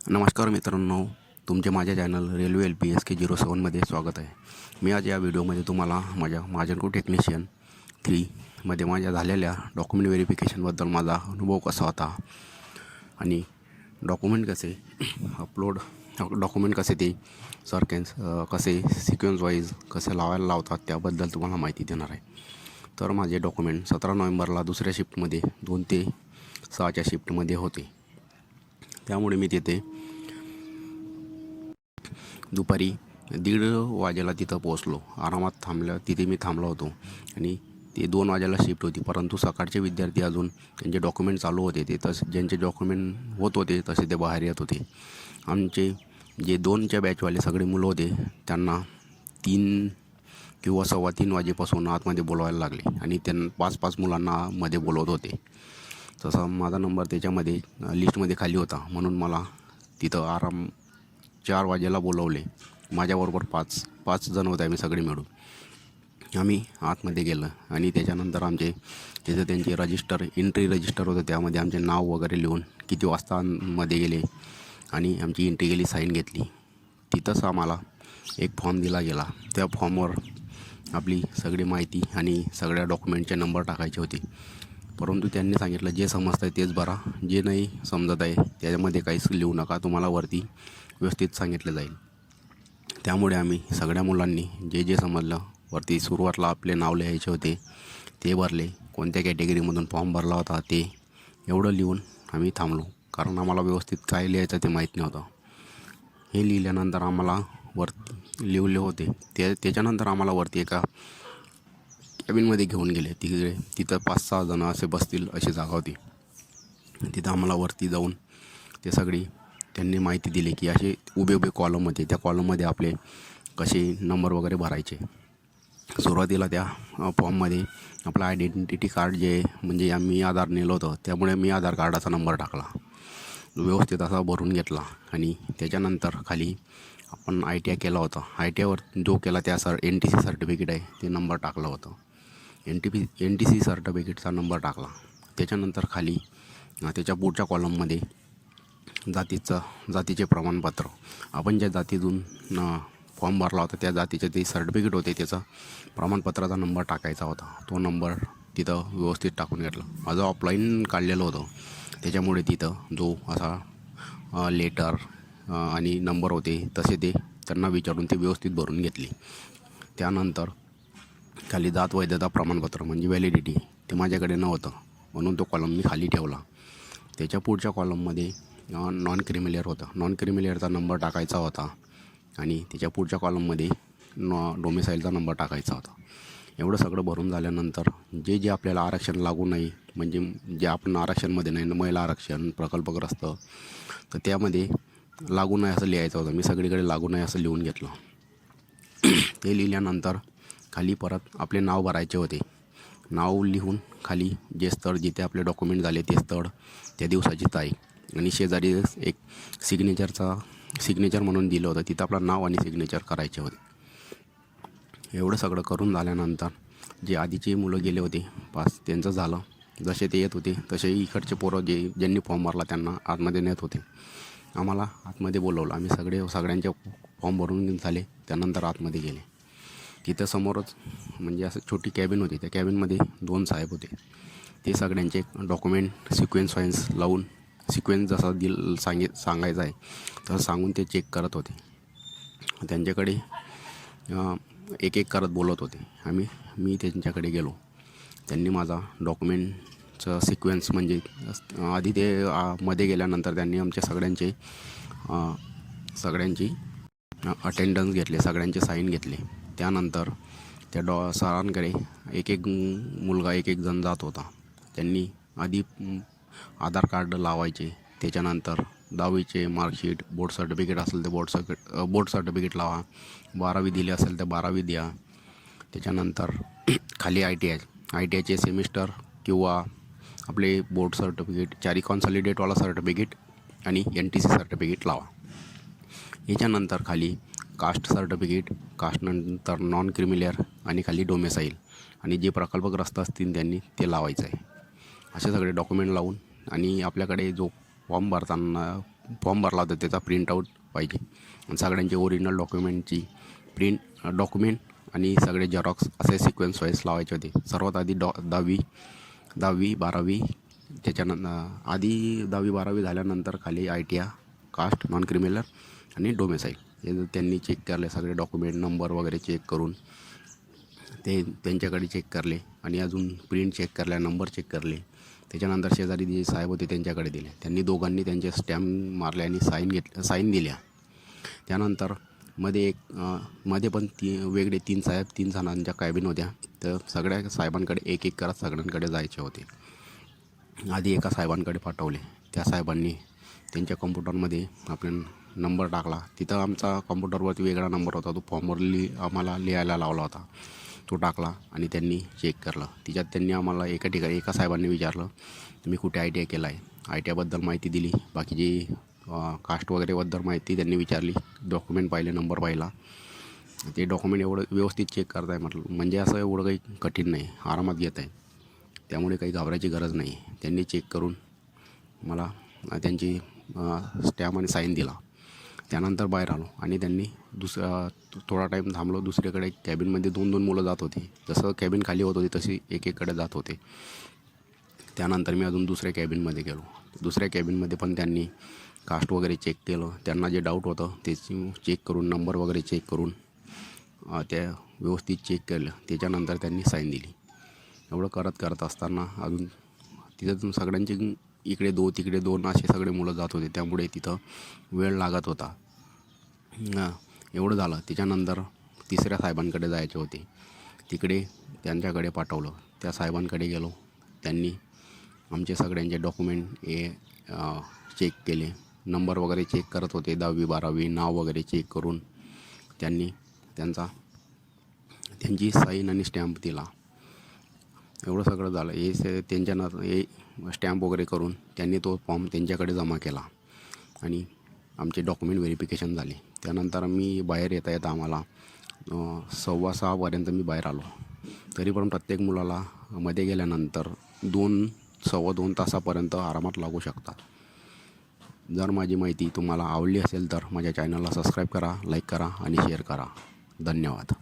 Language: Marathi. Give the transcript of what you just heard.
नमस्कार मित्रांनो, तुमचे माझ्या चॅनल रेल्वे LPSK07मध्ये स्वागत आहे. मी आज या व्हिडिओमध्ये तुम्हाला माझ्या महाजनको टेक्निशियन 3मध्ये माझ्या झालेल्या डॉक्युमेंट व्हेरिफिकेशनबद्दल माझा अनुभव कसा होता आणि डॉक्युमेंट कसे ते कसे सिक्वेन्स वाईज कसे लावतात त्याबद्दल तुम्हाला माहिती देणार आहे. तर माझे डॉक्युमेंट 17 नोव्हेंबरला दुसऱ्या शिफ्टमध्ये 2 ते 6च्या शिफ्टमध्ये होते. त्यामुळे मी तिथे दुपारी 1:30 वाजेला तिथं पोचलो. आरामात तिथे मी थांबलो होतो आणि ते 2 वाजेला शिफ्ट होती. परंतु सकाळचे विद्यार्थी अजून त्यांचे डॉक्युमेंट चालू होते. ते ज्यांचे डॉक्युमेंट होत होते तसे ते बाहेर येत होते. आमचे जे 2च्या बॅचवाले सगळे मुलं होते त्यांना 3 किंवा 3:15 वाजेपासून आतमध्ये बोलवायला लागले आणि त्यांना 5-5 मुलांना मध्ये बोलवत होते. तसा माझा नंबर त्याच्यामध्ये लिस्टमध्ये खाली होता, म्हणून मला तिथं 4 वाजेला बोलवले. माझ्याबरोबर 5 जण होते. आम्ही सगळे मिळून आम्ही आतमध्ये गेलं आणि त्याच्यानंतर तिथं त्यांचे एंट्री रजिस्टर होतं. त्यामध्ये आमचे नाव वगैरे लिहून किती वाजता मध्ये गेले आणि आमची एंट्री गेली, साईन घेतली. तिथंच आम्हाला एक फॉर्म दिला गेला. त्या फॉर्मवर आपली सगळी माहिती आणि सगळ्या डॉक्युमेंटचे नंबर टाकायचे होते. परंतु त्यांनी सांगितलं, जे समजतं आहे तेच भरा, जे नाही समजत आहे त्याच्यामध्ये काहीच लिहू नका, तुम्हाला वरती व्यवस्थित सांगितलं जाईल. त्यामुळे आम्ही सगळ्या मुलांनी जे समजलं वरती सुरुवातीला आपले नाव लिहायचे होते ते भरले. कोणत्या कॅटेगरीमधून फॉर्म भरला होता ते एवढं लिहून आम्ही थांबलो, कारण आम्हाला व्यवस्थित काय लिहायचं ते माहीत नव्हतं. हे लिहिल्यानंतर आम्हाला वरती लिहिले होते त्याच्यानंतर आम्हाला वरती एका कॅबिनमध्ये घेऊन गेले. तिथं 5-6 जणं असे बसतील अशी जागा होती. तिथं आम्हाला वरती जाऊन ते सगळी त्यांनी माहिती दिली की असे उभे कॉलम होते. त्या कॉलममध्ये आपले कसे नंबर वगैरे भरायचे. सुरुवातीला त्या फॉर्ममध्ये आपलं आयडेंटिटी कार्ड म्हणजे आम्ही आधार नेलं होतं, त्यामुळे मी आधार कार्डाचा नंबर टाकला, व्यवस्थित असा भरून घेतला. आणि त्याच्यानंतर खाली आपण ITI केला होता. ITIवर जो केला त्या NTC सर्टिफिकेट आहे ते नंबर टाकलं होतं. NTC सर्टिफिकेटचा नंबर टाकला. त्याच्यानंतर खाली त्याच्या पुढच्या कॉलममध्ये जातीचे प्रमाणपत्र, आपण ज्या जातीतून फॉर्म भरला होता त्या जातीचे ते सर्टिफिकेट होते, त्याचा प्रमाणपत्राचा नंबर टाकायचा होता. तो नंबर तिथं व्यवस्थित टाकून घेतला. माझं ऑफलाईन काढलेलं होतं, त्याच्यामुळे तिथं जो असा लेटर आणि नंबर होते तसे ते त्यांना विचारून ते व्यवस्थित भरून घेतले. त्यानंतर खाली जात वैधता प्रमाणपत्र म्हणजे व्हॅलिडिटी ते माझ्याकडे नव्हतं, म्हणून तो कॉलम मी खाली ठेवला. त्याच्या पुढच्या कॉलममध्ये नॉन क्रिमिलियर होता. नॉन क्रिमिलियरचा नंबर टाकायचा होता आणि त्याच्या पुढच्या कॉलममध्ये डोमिसाईलचा नंबर टाकायचा होता. एवढं सगळं भरून झाल्यानंतर जे आपल्याला आरक्षण लागू नाही, म्हणजे जे आपण आरक्षणमध्ये नाही, महिला आरक्षण, प्रकल्पग्रस्त, तर त्यामध्ये लागू नाही असं लिहायचं होतं. मी सगळीकडे लागू नाही असं लिहून घेतलं. ते लिहिल्यानंतर खाली परत आपले नाव भरायचे होते. नाव लिहून खाली जे स्थळ जिथे आपले डॉक्युमेंट झाले ते स्थळ, त्या दिवसाची तारीख आणि शेजारी एक सिग्नेचर म्हणून दिलं होतं, तिथं आपलं नाव आणि सिग्नेचर करायचे होते. एवढं सगळं करून झाल्यानंतर जे आधीचे मुलं गेले होते 5, त्यांचं झालं. जसे ते येत होते तसे इकडचे पोरं ज्यांनी फॉर्म भरला त्यांना आतमध्ये नेत होते. आम्हाला आतमध्ये बोलवलं. आम्ही सगळ्यांचे फॉर्म भरून झाले. त्यानंतर आतमध्ये गेले. तिथं समोरच म्हणजे असं छोटी कॅबिन होती. त्या कॅबिनमध्ये 2 साहेब होते. ते सगळ्यांचे डॉक्युमेंट सिक्वेन्स वाईज लावून, सिक्वेन्स जसा सांगायचा आहे तसं सांगून ते चेक करत होते. त्यांच्याकडे एक करत बोलत होते. मी त्यांच्याकडे गेलो. त्यांनी माझा डॉक्युमेंटचं सिक्वेन्स म्हणजे आधी ते मध्ये गेल्यानंतर त्यांनी आमच्या सगळ्यांची अटेंडन्स घेतले, सगळ्यांचे साईन घेतले. त्यानंतर त्या सरांकडे एक मुलगा एक जण जात होता. त्यांनी आधी आधार कार्ड लावायचे, त्याच्यानंतर 10वीचे मार्कशीट, बोर्ड सर्टिफिकेट असेल तर बोर्ड सर्टिफिकेट लावा, 12वी दिली असेल तर 12वी द्या. त्याच्यानंतर खाली ITIचे सेमिस्टर किंवा आपले बोर्ड सर्टिफिकेट, 4 कॉन्सॉलिडेटवाला सर्टिफिकेट आणि NTC सर्टिफिकेट लावा. याच्यानंतर खाली कास्ट सर्टिफिकेट, कास्टनंतर नॉन क्रिमिलियर आणि खाली डोमेसाईल आणि जे प्रकल्पग्रस्त असतील त्यांनी ते लावायचं आहे. असे सगळे डॉक्युमेंट लावून आणि आपल्याकडे जो फॉर्म भरताना फॉर्म भरला होता त्याचा प्रिंटआउट पाहिजे आणि सगळ्यांचे ओरिजिनल डॉक्युमेंटची डॉक्युमेंट आणि सगळे झेरॉक्स असे सिक्वेन्स वाईज लावायचे होते. सर्वात आधी 10वी 12वी, त्याच्यानंतर आधी 10वी 12वी झाल्यानंतर खाली ITR, कास्ट, नॉन क्रिमिनल आणि डोमेसाईल हे त्यांनी चेक केले. सगळे डॉक्युमेंट नंबर वगैरे चेक करून ते त्यांच्याकडे चेक करले आणि अजून प्रिंट चेक करल्या, नंबर चेक करले. त्याच्यानंतर शेजारी जे साहेब होते त्यांच्याकडे दिले. त्यांनी दोघांनी त्यांचे स्टॅम्प मारले आणि साईन दिल्या. त्यानंतर मध्ये पण वेगळे 3 जणांच्या कॅबिन होत्या. तर सगळ्या साहेबांकडे एक एक करत सगळ्यांकडे जायचे होते. आधी एका साहेबांकडे पाठवले. त्या साहेबांनी त्यांच्या कॉम्प्युटरमध्ये आपला नंबर टाकला. तिथं आमचा कॉम्प्युटरवरती वेगळा नंबर होता, तो फॉर्मवर आम्हाला लिहायला लावला होता. तो टाकला आणि त्यांनी चेक केलं. तिच्यात त्यांनी आम्हाला एका साहेबांनी विचारलं तुम्ही कुठे ITI केला आहे. ITIबद्दल माहिती दिली. बाकीची कास्ट वगैरेबद्दल माहिती त्यांनी विचारली. डॉक्युमेंट पाहिले, नंबर पाहिला. ते डॉक्युमेंट एवढं व्यवस्थित चेक करताय म्हटलं, म्हणजे असं एवढं काही कठीण नाही, आरामात घेत आहे. त्यामुळे काही घाबरायची गरज नाही. त्यांनी चेक करून मला त्यांची स्टॅम्प आणि साईन दिला. त्यानंतर बाहेर आलो आणि त्यांनी थोडा टाईम थांबलो. दुसरीकडे कॅबिनमध्ये 2 मुलं जात होती. जसं कॅबिन खाली होत होती तशी एकेकडे जात होते. त्यानंतर मी अजून दुसऱ्या कॅबिनमध्ये गेलो. दुसऱ्या कॅबिनमध्ये पण त्यांनी कास्ट वगैरे चेक केलं. त्यांना जे डाऊट होतं ते चेक करून, नंबर वगैरे चेक करून त्या व्यवस्थित चेक केलं. त्याच्यानंतर त्यांनी साईन दिली. एवढं करत असताना अजून तिथं सगळ्यांची इकडे 2 तिकडे 2 असे सगळे मुलं जात होते. त्यामुळे तिथं वेळ लागत होता. एवढं झालं. त्याच्यानंतर तिसऱ्या साहेबांकडे जायचे होते. तिकडे त्यांच्याकडे पाठवलं. त्या साहेबांकडे गेलो. त्यांनी आमचे सगळ्यांचे डॉक्युमेंट चेक केले. नंबर वगैरे चेक करत होते. 10वी 12वी नाव वगैरे चेक करून त्यांनी त्यांची साईन आणि स्टॅम्प दिला. एवढं सगळं झालं. हे स्टॅम्प वगैरे करून त्यांनी तो फॉर्म त्यांच्याकडे जमा केला आणि आमचे डॉक्युमेंट व्हेरिफिकेशन झाले. त्यानंतर मी बाहेर येता आम्हाला 5:15 मी बाहेर आलो. तरी पण प्रत्येक मुलाला मध्ये गेल्यानंतर 2-2.25 तासापर्यंत आरामात लागू शकतात. जर माझी माहिती तुम्हाला आवडली असेल तर माझ्या चॅनलला सबस्क्राईब करा, लाईक करा आणि शेअर करा. धन्यवाद.